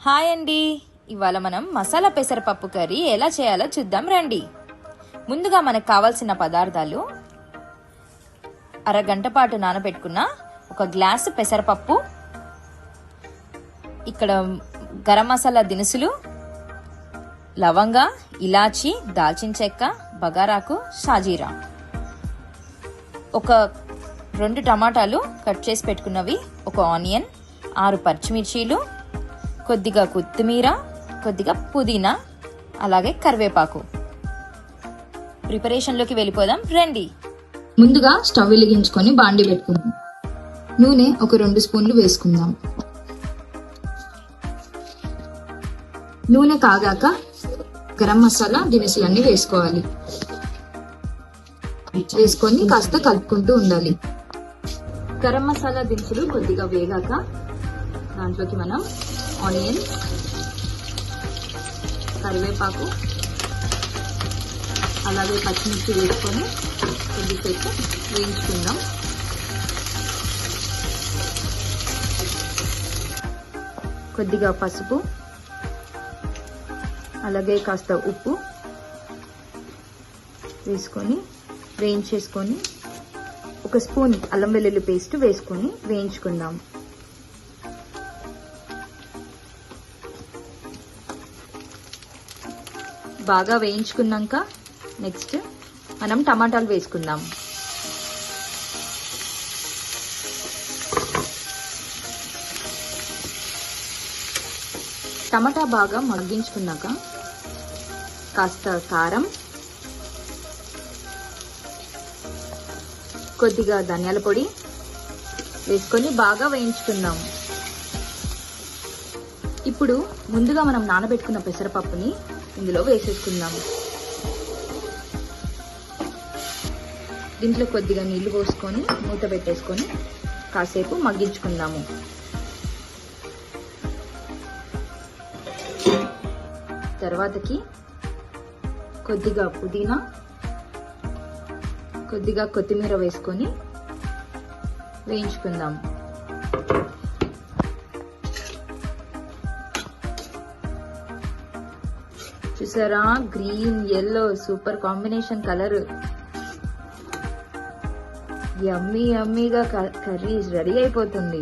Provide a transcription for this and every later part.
Hi అండి, ఇవాళ మనం మసాలా పెసరపప్పు కర్రీ ఎలా చేయాలో చూద్దాం రండి. ముందుగా మనకు కావాల్సిన పదార్థాలు: అరగంట పాటు నానబెట్టుకున్న ఒక గ్లాసు పెసరపప్పు, ఇక్కడ గరం మసాలా దినుసులు, లవంగ, ఇలాచి, దాల్చిన చెక్క, బగారాకు, షాజీరా, ఒక 2 టమాటాలు కట్ చేసి పెట్టుకున్నవి, ఒక ఆనియన్, 6 పచ్చిమిర్చీలు, కొద్దిగా కొత్తిమీర, కొద్దిగా పుదీనా, అలాగే కరివేపాకు. ప్రిపరేషన్లోకి వెళ్ళిపోదాం రండి. ముందుగా స్టవ్ వెలిగించుకొని బాండి పెట్టుకుందాం. నూనె ఒక 2 స్పూన్లు వేసుకుందాం. నూనె కాగాక గరం మసాలా దినుసులన్నీ వేసుకోవాలి. వేసుకొని కాస్త కలుపుకుంటూ ఉండాలి. గరం మసాలా దినుసులు కొద్దిగా వేగాక దాంట్లోకి మనం ఆనియన్, కరివేపాకు, అలాగే పచ్చిమిర్చి వేసుకొని కొద్దిసేపు వేయించుకుందాం. కొద్దిగా పసుపు, అలాగే కాస్త ఉప్పు వేసుకొని వేయించేసుకొని 1 స్పూన్ అల్లం వెల్లుల్లి పేస్ట్ వేసుకొని వేయించుకుందాం. బాగా వేయించుకున్నాక నెక్స్ట్ మనం టమాటాలు వేసుకుందాం. టమాటా బాగా మగ్గించుకున్నాక కాస్త కారం, కొద్దిగా ధనియాల పొడి వేసుకొని బాగా వేయించుకుందాం. ఇప్పుడు ముందుగా మనం నానబెట్టుకున్న పెసరపప్పుని ఇందులో వేసేసుకుందాం. దీంట్లో కొద్దిగా నీళ్లు పోసుకొని మూత పెట్టేసుకొని కాసేపు మగ్గించుకుందాము. తర్వాతకి కొద్దిగా పుదీనా, కొద్దిగా కొత్తిమీర వేసుకొని వేయించుకుందాం. చూసారా, green yellow super combination colour. Yummy యమ్మీగా కర్రీ రెడీ అయిపోతుంది.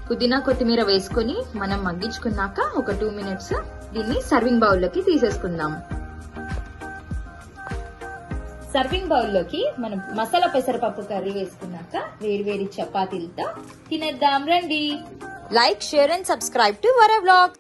పుదీనా కొత్తిమీర వేసుకొని మనం మగ్గించుకున్నాక ఒక 2 మినిట్స్ దీన్ని సర్వింగ్ బౌల్లోకి తీసేసుకుందాం. సర్వింగ్ బౌల్లోకి మనం మసాలా పెసరపప్పు కర్రీ వేసుకున్నాక వేడి చపాతీలతో తినేద్దాం రండి. Like, share and subscribe to Vara vlog.